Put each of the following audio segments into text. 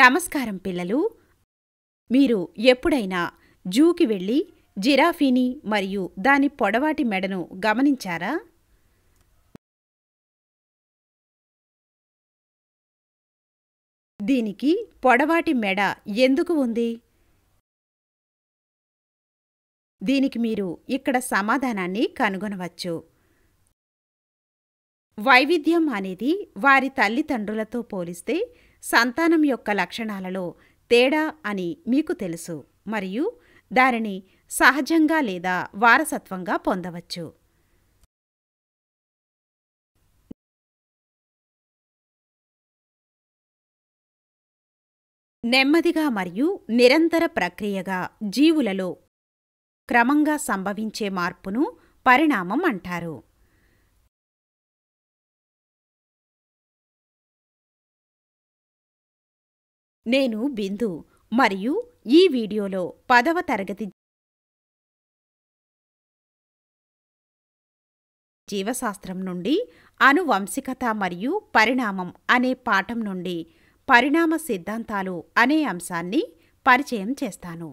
నమస్కారం పిల్లలు. మీరు ఎప్పుడైనా జూకి వెళ్ళి జిరాఫీని మరియు దాని పొడవాటి మెడను గమనించారా? దీనికి పొడవాటి మెడ ఎందుకు ఉంది? దీనికి మీరు ఇక్కడ సమాధానాన్ని కనుగొనవచ్చు. వైవిధ్యం అనేది వారి తల్లిదండ్రులతో పోలిస్తే సంతానం యొక్క లక్షణాలలో తేడా అని మీకు తెలుసు మరియు దానిని సహజంగా లేదా వారసత్వంగా పొందవచ్చు. నెమ్మదిగా మరియు నిరంతర ప్రక్రియగా జీవులలో క్రమంగా సంభవించే మార్పును పరిణామం అంటారు. నేను బిందు మరియు ఈ వీడియోలో 10వ తరగతి జీవశాస్త్రం నుండి ఆనువంశికత మరియు పరిణామం అనే పాఠం నుండి పరిణామ సిద్ధాంతాలు అనే అంశాన్ని పరిచయం చేస్తాను.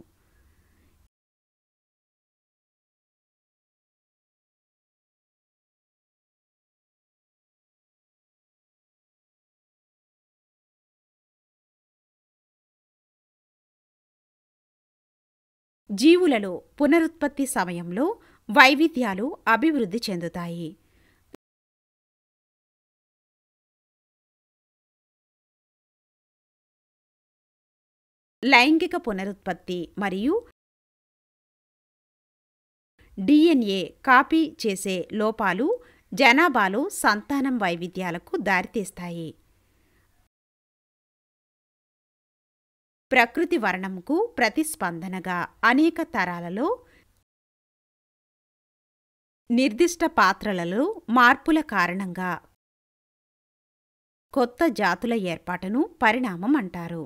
జీవులలో పునరుత్పత్తి సమయంలో వైవిధ్యాలు అభివృద్ధి చెందుతాయి. లైంగిక పునరుత్పత్తి మరియు DNA కాపీ చేసే లోపాలు జనాభాలో సంతానం వైవిధ్యాలకు దారితీస్తాయి. ప్రకృతి వర్ణంకు ప్రతిస్పందనగా అనేక తరాలలో నిర్దిష్ట పాత్రలలో మార్పుల కారణంగా కొత్త జాతుల ఏర్పాటును పరిణామం అంటారు.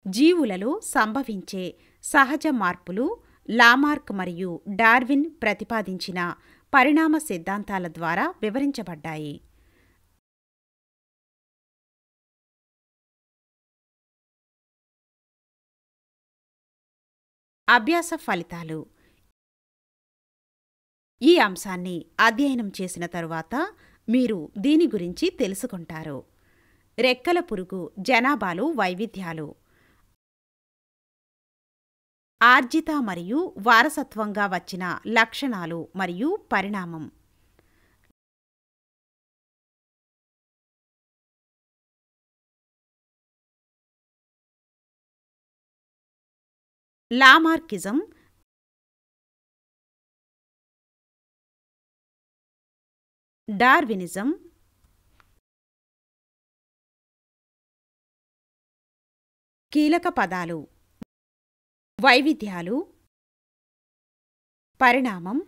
జీవులలో సంభవించే సహజ మార్పులు లామార్క్ మరియు డార్విన్ ప్రతిపాదించిన పరిణామ సిద్ధాంతాల ద్వారా వివరించబడ్డాయి. అభ్యాస ఫలితాలు. ఈ అంశాన్ని అధ్యయనం చేసిన తరువాత మీరు దీని గురించి తెలుసుకుంటారు. రెక్కల పురుగు జనాభాలో వైవిధ్యాలు. ఆర్జిత మరియు వారసత్వంగా వచ్చిన లక్షణాలు మరియు పరిణామం. లామార్కిజం, డార్వినిజం, కీలక పదాలు వైవిధ్యాలు, పరిణామం,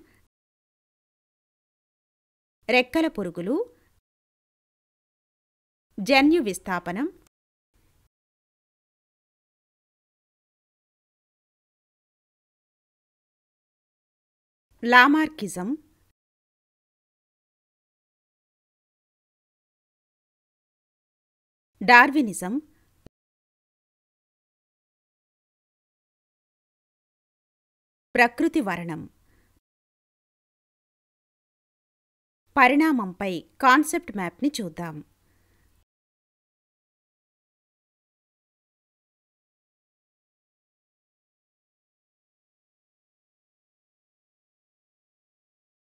రెక్కల పురుగులు, జన్యు విస్థాపనం, లామార్కిజం, డార్వినిజం, ప్రకృతి వర్ణం. పరిణామంపై కాన్సెప్ట్ మ్యాప్ని చూద్దాం.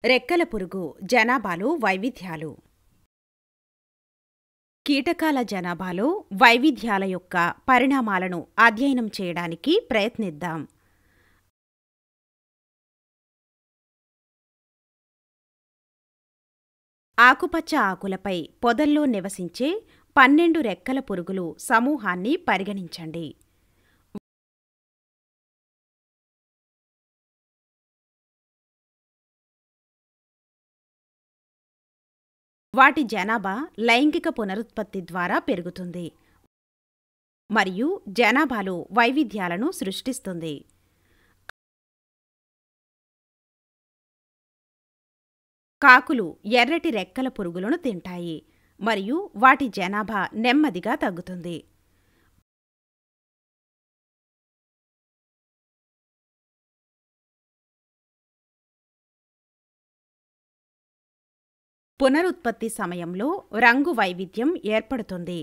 రెక్కల పురుగు జనాభాలో వైవిధ్యాలు. కీటకాల జనాభాలో వైవిధ్యాల యొక్క పరిణామాలను అధ్యయనం చేయడానికి ప్రయత్నిద్దాం. ఆకుపచ్చ ఆకులపై పొదల్లో నివసించే 12 రెక్కల పురుగులు సమూహాన్ని పరిగణించండి. వాటి జనాభా లైంగిక పునరుత్పత్తి ద్వారా పెరుగుతుంది మరియు జనాభాలో వైవిధ్యాలను సృష్టిస్తుంది. కాకులు ఎర్రటి రెక్కల పురుగులను తింటాయి మరియు వాటి జనాభా నెమ్మదిగా తగ్గుతుంది. పునరుత్పత్తి సమయంలో రంగు వైవిధ్యం ఏర్పడుతుంది.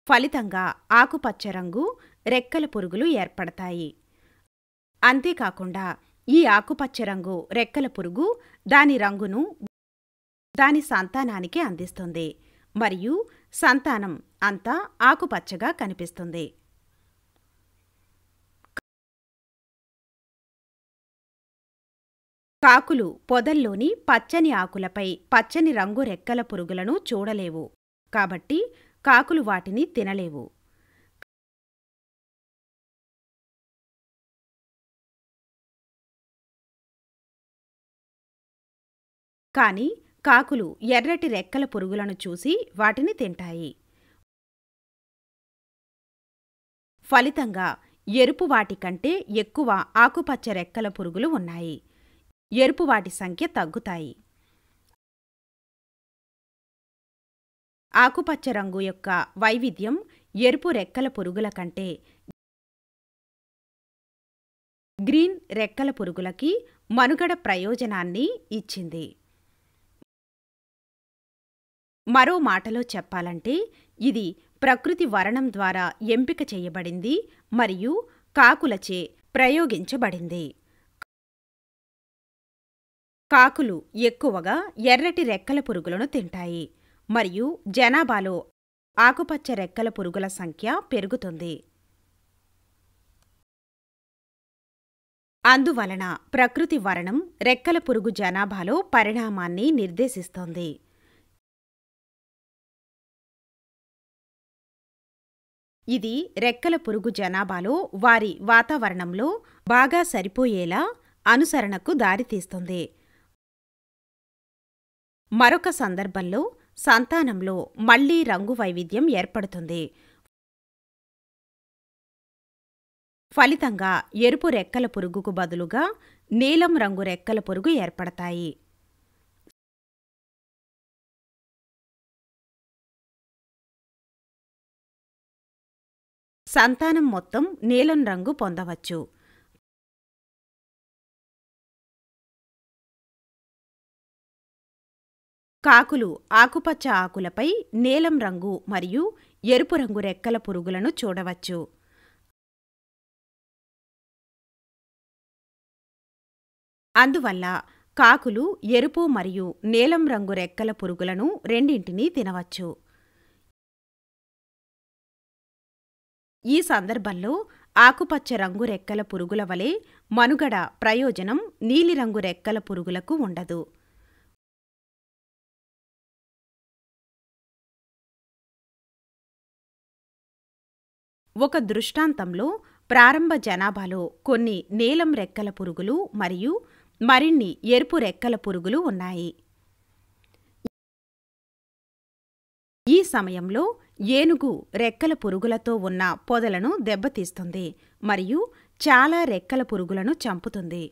ఫలితంగా ఆకుపచ్చ రంగు రెక్కల పురుగులు ఏర్పడతాయి. అంతేకాకుండా ఈ ఆకుపచ్చ రంగు రెక్కల పురుగు దాని రంగును దాని సంతానానికి అందిస్తుంది మరియు సంతానం అంతా ఆకుపచ్చగా కనిపిస్తుంది. కాకులు పొదల్లోని పచ్చని ఆకులపై పచ్చని రంగు రెక్కల పురుగులను చూడలేవు, కాబట్టి కాకులు వాటిని తినలేవు. కాని కాకులు ఎర్రటి రెక్కల పురుగులను చూసి వాటిని తింటాయి. ఫలితంగా ఎరుపు వాటి కంటే ఎక్కువ ఆకుపచ్చ రెక్కల పురుగులు ఉన్నాయి. ఎరుపు వాటి సంఖ్య తగ్గుతాయి. ఆకుపచ్చ రంగు యొక్క వైవిధ్యం ఎరుపు రెక్కల పురుగుల కంటే గ్రీన్ రెక్కల పురుగులకి మనుగడ ప్రయోజనాన్ని ఇచ్చింది. మరో మాటలో చెప్పాలంటే ఇది ప్రకృతి వరణం ద్వారా ఎంపిక చేయబడింది మరియు కాకులచే ప్రయోగించబడింది. కాకులు ఎక్కువగా ఎర్రటి రెక్కల పురుగులను తింటాయి మరియు జనాభాలో ఆకుపచ్చ రెక్కల పురుగుల సంఖ్య పెరుగుతుంది. అందువలన ప్రకృతి వరణం రెక్కల పురుగు జనాభాలో పరిణామాన్ని నిర్దేశిస్తోంది. ఇది రెక్కల పురుగు జనాభాలో వారి వాతావరణంలో బాగా సరిపోయేలా అనుసరణకు దారితీస్తుంది. మరొక సందర్భంలో సంతానంలో మళ్లీ రంగు వైవిధ్యం ఏర్పడుతుంది. ఫలితంగా ఎరుపు రెక్కల పురుగుకు బదులుగా నీలం రంగు రెక్కల పురుగు ఏర్పడతాయి. సంతానం మొత్తం నీలం రంగు పొందవచ్చు. కాకులు ఆకుపచ్చ ఆకులపై నీలం రంగు మరియు ఎరుపు రంగు రెక్కల పురుగులను చూడవచ్చు. అందువల్ల కాకులు ఎరుపు మరియు నీలం రంగు రెక్కల పురుగులను రెండింటినీ తినవచ్చు. ఈ సందర్భంలో ఆకుపచ్చ రంగు రెక్కల పురుగుల వలె మనుగడ ప్రయోజనం నీలిరంగు రెక్కల పురుగులకు ఉండదు. ఒక దృష్టాంతంలో ప్రారంభ జనాభాలో కొన్ని నీలం రెక్కల పురుగులు మరియు మరిన్ని ఎరుపు రెక్కల పురుగులు ఉన్నాయి. ఈ సమయంలో ఏనుగు రెక్కల పురుగులతో ఉన్న పొదలను దెబ్బతీస్తుంది మరియు చాలా రెక్కల పురుగులను చంపుతుంది.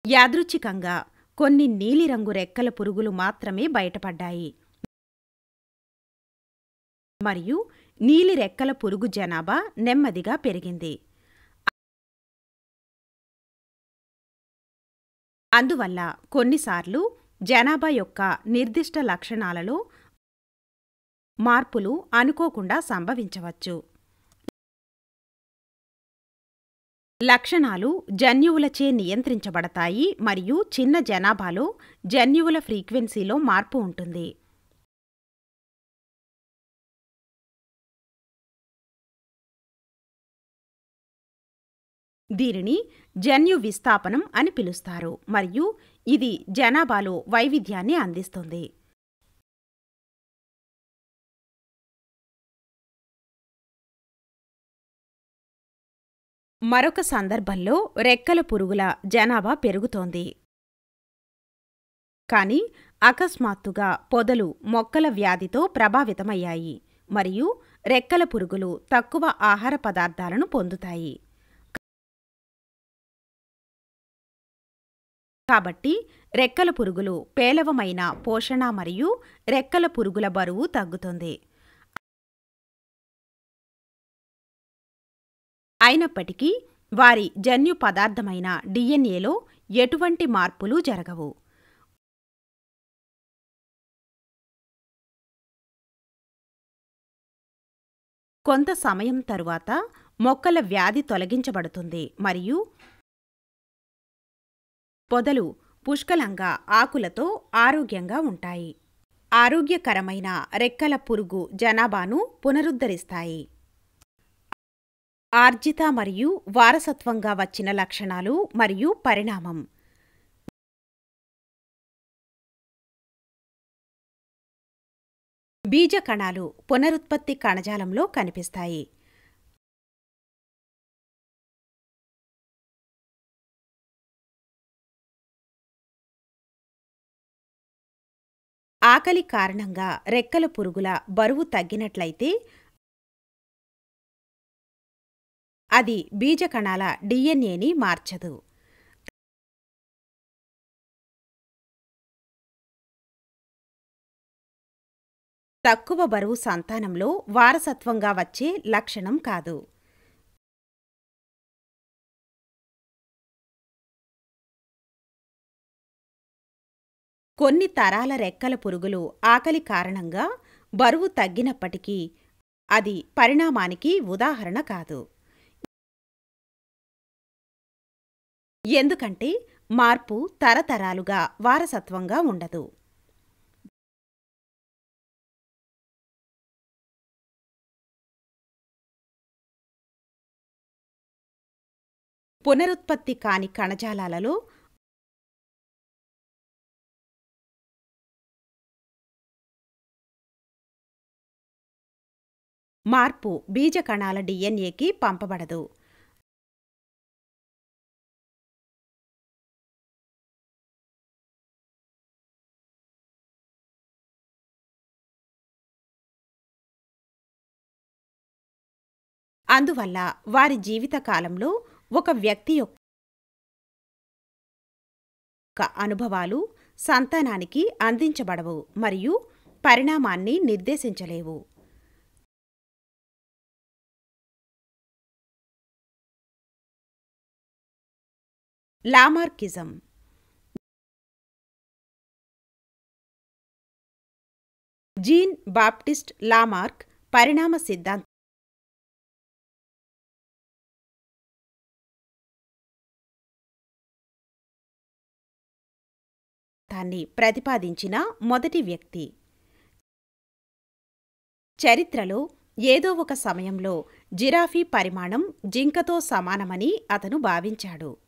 యాదృచ్ఛికంగా కొన్ని నీలిరంగు రెక్కల పురుగులు మాత్రమే బయటపడ్డాయి మరియు నీలి రెక్కల పురుగు జనాభా నెమ్మదిగా పెరిగింది. అందువల్ల కొన్నిసార్లు జనాభా యొక్క నిర్దిష్ట లక్షణాలలో మార్పులు అనుకోకుండా సంభవించవచ్చు. లక్షణాలు జన్యువులచే నియంత్రించబడతాయి మరియు చిన్న జనాభాలో జన్యువుల ఫ్రీక్వెన్సీలో మార్పు ఉంటుంది. దీనిని జన్యు విస్థాపనం అని పిలుస్తారు మరియు ఇది జనాభాలో వైవిధ్యాన్ని అందిస్తుంది. మరొక సందర్భంలో రెక్కల పురుగుల జనాభా పెరుగుతోంది, కానీ అకస్మాత్తుగా పొదలు మొక్కల వ్యాధితో ప్రభావితమయ్యాయి మరియు రెక్కల పురుగులు తక్కువ ఆహార పదార్థాలను పొందుతాయి. కాబట్టి రెక్కల పురుగులు పేలవమైన పోషణ మరియు రెక్కల పురుగుల బరువు తగ్గుతుంది. అయినప్పటికీ వారి జన్యు పదార్థమైన డిఎన్ఏలో ఎటువంటి మార్పులు జరగవు. కొంత సమయం తరువాత మొక్కల వ్యాధి తొలగించబడుతుంది మరియు పొదలు పుష్కలంగా ఆకులతో ఆరోగ్యంగా ఉంటాయి. ఆరోగ్యకరమైన రెక్కల పురుగు జనాభాను పునరుద్ధరిస్తాయి. ఆర్జిత మరియు వారసత్వంగా వచ్చిన లక్షణాలు మరియు పరిణామం. బీజ కణాలు పునరుత్పత్తి కణజాలంలో కనిపిస్తాయి. ఆకలి కారణంగా రెక్కల పురుగుల బరువు తగ్గినట్లయితే అది బీజకణాల డిఎన్ఏని మార్చదు. తక్కువ బరువు సంతానంలో వారసత్వంగా వచ్చే లక్షణం కాదు. కొన్ని తరాల రెక్కల పురుగులు ఆకలి కారణంగా బరువు తగ్గినప్పటికీ అది పరిణామానికి ఉదాహరణ కాదు. ఎందుకంటే మార్పు తరతరాలుగా వారసత్వంగా ఉండదు. పునరుత్పత్తి కాని కణజాలాలలో మార్పు బీజకణాల డిఎన్ఏకి పంపబడదు. అందువల్ల వారి జీవితకాలంలో ఒక వ్యక్తి యొక్క అనుభవాలు సంతానానికి అందించబడవు మరియు పరిణామాన్ని నిర్దేశించలేవు. లామార్కిజం. జీన్ బాప్టిస్ట్ లామార్క్ పరిణామ సిద్ధాంతాన్ని ప్రతిపాదించిన మొదటి వ్యక్తి. చరిత్రలో ఏదో ఒక సమయంలో జిరాఫీ పరిమాణం జింకతో సమానమని అతను భావించాడు.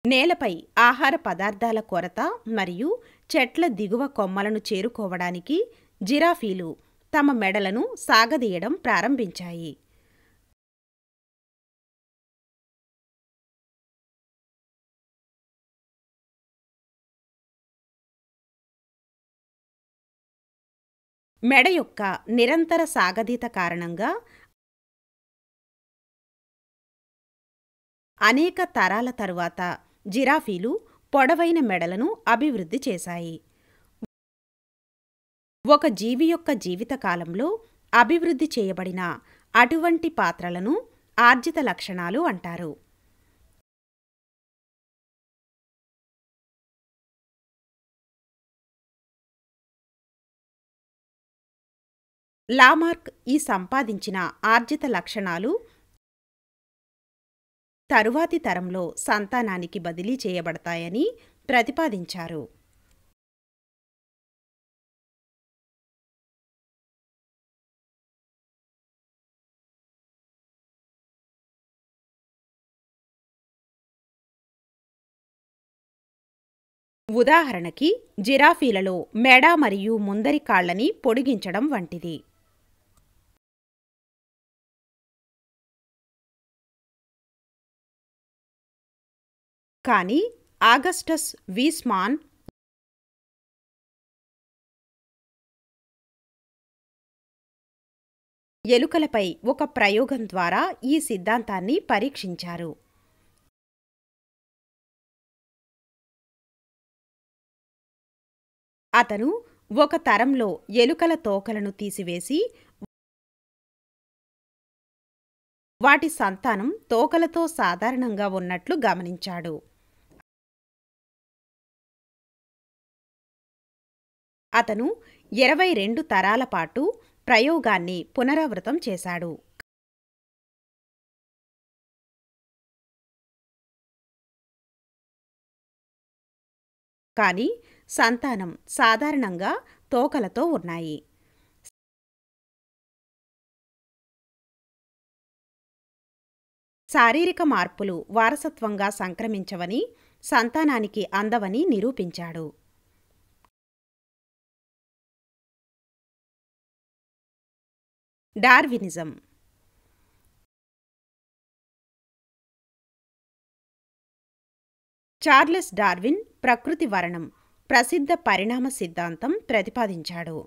నేలపై ఆహార పదార్థాల కొరత మరియు చెట్ల దిగువ కొమ్మలను చేరుకోవడానికి జిరాఫీలు తమ మెడలను సాగదీయడం ప్రారంభించాయి. మెడ యొక్క నిరంతర సాగదీత కారణంగా అనేక తరాల తరువాత జిరాఫీలు పొడవైన మెడలను అభివృద్ధి చేశాయి. ఒక జీవి యొక్క జీవితకాలంలో అభివృద్ధి చేయబడిన అటువంటి పాత్రలను ఆర్జిత లక్షణాలు అంటారు. లామార్క్ ఈ సంపాదించిన ఆర్జిత లక్షణాలు తరువాతి తరంలో సంతానానికి బదిలీ చేయబడతాయని ప్రతిపాదించారు. ఉదాహరణకి జిరాఫీలలో మెడ మరియు ముందరి కాళ్లని పొడిగించడం వంటిది. కానీ ఆగస్టస్ వీస్మాన్ ఎలుకలపై ఒక ప్రయోగం ద్వారా ఈ సిద్ధాంతాన్ని పరీక్షించారు. అతను ఒక తరంలో ఎలుకల తోకలను తీసివేసి వాటి సంతానం తోకలతో సాధారణంగా ఉన్నట్లు గమనించాడు. అతను 22 తరాల పాటు ప్రయోగాన్ని పునరావృతం చేశాడు. కానీ సంతానం సాధారణంగా తోకలతో ఉన్నాయి. శారీరక మార్పులు వారసత్వంగా సంక్రమించవని, సంతానానికి అందవని నిరూపించాడు. డార్వినిజం. చార్లెస్ డార్విన్ ప్రకృతి వర్ణం ప్రసిద్ధ పరిణామ సిద్ధాంతం ప్రతిపాదించాడు.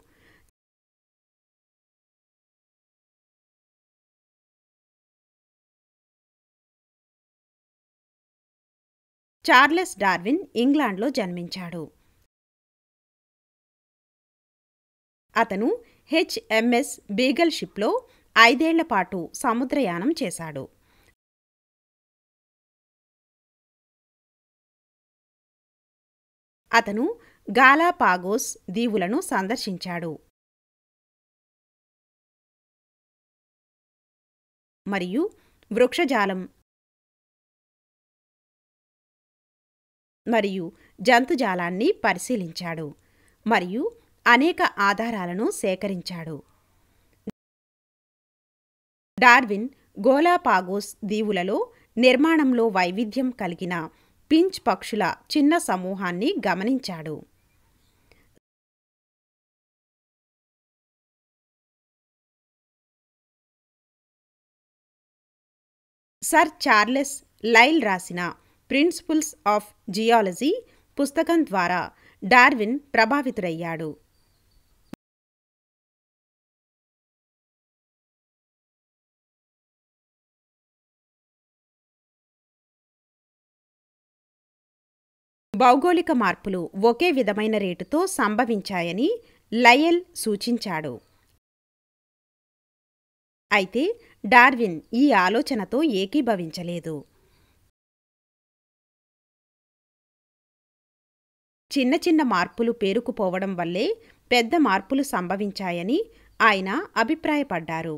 చార్లెస్ డార్విన్ ఇంగ్లాండ్లో జన్మించాడు. అతను HMS బీగల్ షిప్లో 5 ఏళ్ల పాటు సముద్రయానం చేశాడు. అతను గాలాపాగోస్ దీవులను సందర్శించాడు మరియు వృక్షజాలం మరియు జంతుజాలాన్ని పరిశీలించాడు మరియు అనేక ఆధారాలను సేకరించాడు. డార్విన్ గాలాపాగోస్ దీవులలో నిర్మాణంలో వైవిధ్యం కలిగిన పించ్ పక్షుల చిన్న సమూహాన్ని గమనించాడు. సర్ చార్లెస్ లైల్ రాసిన ప్రిన్సిపుల్స్ ఆఫ్ జియాలజీ పుస్తకం ద్వారా డార్విన్ ప్రభావితుడయ్యాడు. భౌగోళిక మార్పులు ఒకే విధమైన రేటుతో సంభవించాయని లయెల్ సూచించాడు. అయితే డార్విన్ ఈ ఆలోచనతో ఏకీభవించలేదు. చిన్న చిన్న మార్పులు పేరుకుపోవడం వల్లే పెద్ద మార్పులు సంభవించాయని ఆయన అభిప్రాయపడ్డారు.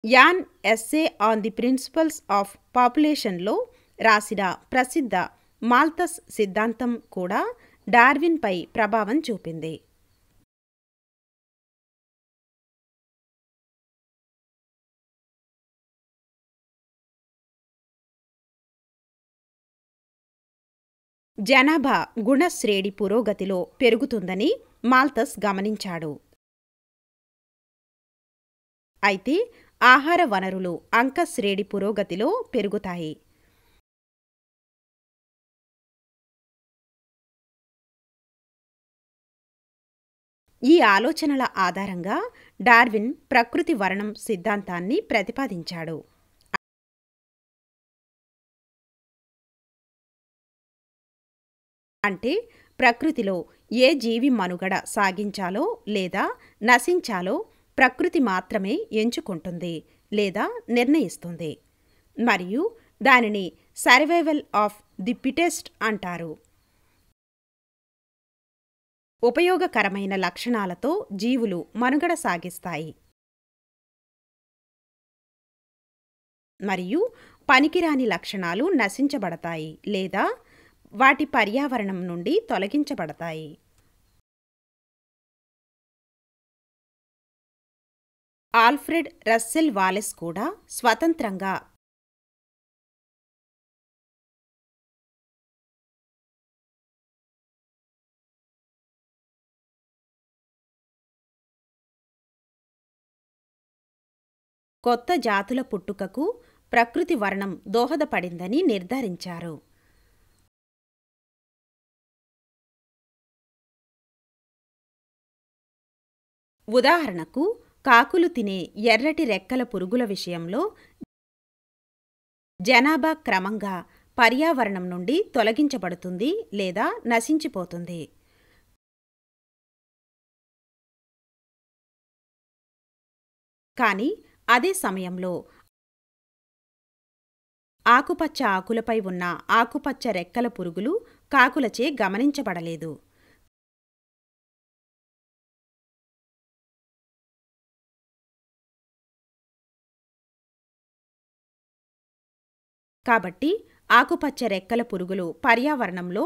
An essay on the principles of పాపులేషన్లో రాసిన ప్రసిద్ధ మాల్థస్ సిద్ధాంతం కూడా డార్విన్పై ప్రభావం చూపింది. జనాభా గుణశ్రేణి పురోగతిలో పెరుగుతుందని మాల్థస్ గమనించాడు. అయితే ఆహార వనరులు అంకశ్రేణి పురోగతిలో పెరుగుతాయి. ఈ ఆలోచనల ఆధారంగా డార్విన్ ప్రకృతి వర్ణం సిద్ధాంతాన్ని ప్రతిపాదించాడు. అంటే ప్రకృతిలో ఏ జీవి మనుగడ సాగించాలో లేదా నశించాలో ప్రకృతి మాత్రమే ఎంచుకుంటుంది లేదా నిర్ణయిస్తుంది మరియు దానిని సర్వైవల్ ఆఫ్ ది ఫిటెస్ట్ అంటారు. ఉపయోగకరమైన లక్షణాలతో జీవులు మనుగడ సాగిస్తాయి మరియు పనికిరాని లక్షణాలు నశించబడతాయి లేదా వాటి పర్యావరణం నుండి తొలగించబడతాయి. ఆల్ఫ్రెడ్ రస్సెల్ వాలెస్ కూడా స్వతంత్రంగా కొత్త జాతుల పుట్టుకకు ప్రకృతి వర్ణం దోహదపడిందని నిర్ధారించారు. ఉదాహరణకు కాకులు తినే ఎర్రటి రెక్కల పురుగుల విషయంలో జనాభా క్రమంగా పర్యావరణం నుండి తొలగించబడుతుంది లేదా నశించిపోతుంది. కానీ అదే సమయంలో ఆకుపచ్చ ఆకులపై ఉన్న ఆకుపచ్చ రెక్కల పురుగులు కాకులచే గమనించబడలేదు. కాబట్టి ఆకుపచ్చ రెక్కల పురుగులు పర్యావరణంలో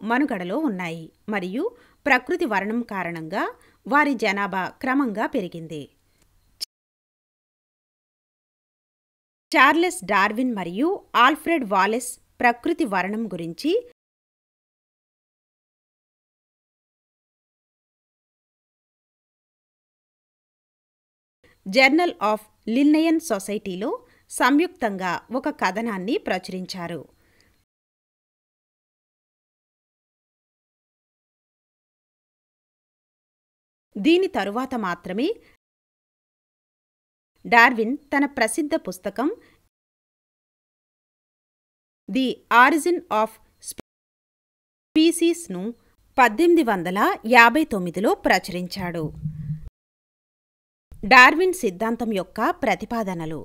మనుగడలో ఉన్నాయి మరియు ప్రకృతి వర్ణం కారణంగా వారి జనాభా క్రమంగా పెరిగింది. చార్లెస్ డార్విన్ మరియు ఆల్ఫ్రెడ్ వాలెస్ ప్రకృతి వర్ణం గురించి జర్నల్ ఆఫ్ లిన్నెయన్ సొసైటీలో సంయుక్తంగా ఒక కథనాన్ని ప్రచురించారు. దీని తరువాత మాత్రమే డార్విన్ తన ప్రసిద్ధ పుస్తకం ది ఆరిజిన్ ఆఫ్ స్పీసీస్ను 1859లో ప్రచురించాడు. డార్విన్ సిద్ధాంతం యొక్క ప్రతిపాదనలు.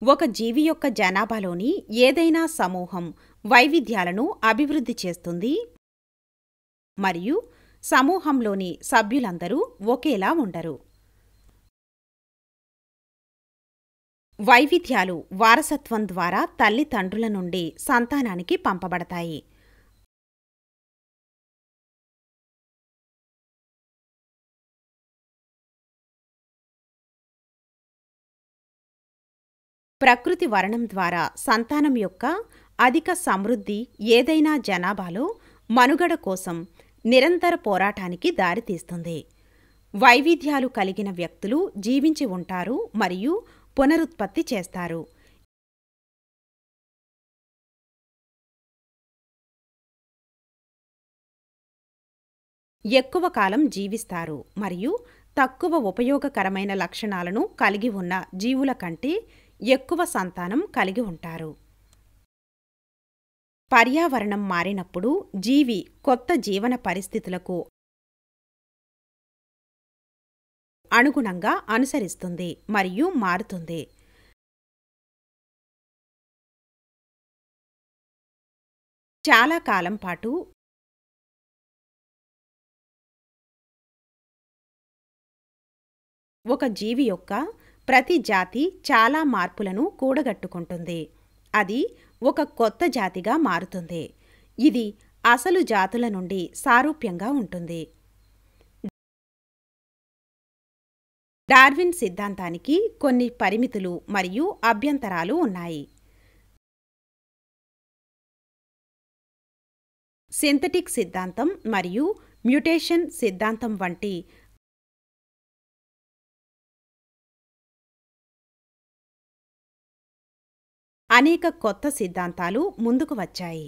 ఒక జీవి యొక్క జనాభాలోని ఏదైనా సమూహం వైవిధ్యాలను అభివృద్ధి చేస్తుంది మరియు సమూహంలోని సభ్యులందరూ ఒకేలా ఉండరు. వైవిధ్యాలు వారసత్వం ద్వారా తల్లిదండ్రుల నుండి సంతానానికి పంపబడతాయి. ప్రకృతి వర్ణం ద్వారా సంతానం యొక్క అధిక సమృద్ధి ఏదైనా జనాభాలో మనుగడ కోసం నిరంతర పోరాటానికి దారితీస్తుంది. వైవిధ్యాలు కలిగిన వ్యక్తులు జీవించి ఉంటారు మరియు పునరుత్పత్తి చేస్తారు. ఎక్కువ కాలం జీవిస్తారు మరియు తక్కువ ఉపయోగకరమైన లక్షణాలను కలిగి ఉన్న జీవుల కంటే ఎక్కువ సంతానం కలిగి ఉంటారు. పర్యావరణం మారినప్పుడు జీవి కొత్త జీవన పరిస్థితులకు అనుగుణంగా అనుసరిస్తుంది మరియు మారుతుంది. చాలా కాలం పాటు ఒక జీవి యొక్క ప్రతి జాతి చాలా మార్పులను కూడగట్టుకుంటుంది. అది ఒక కొత్త జాతిగా మారుతుంది. ఇది అసలు జాతుల నుండి సారూప్యంగా ఉంటుంది. డార్విన్ సిద్ధాంతానికి కొన్ని పరిమితులు మరియు అభ్యంతరాలు ఉన్నాయి. సింథటిక్ సిద్ధాంతం మరియు మ్యుటేషన్ సిద్ధాంతం వంటి అనేక కొత్త సిద్ధాంతాలు ముందుకు వచ్చాయి.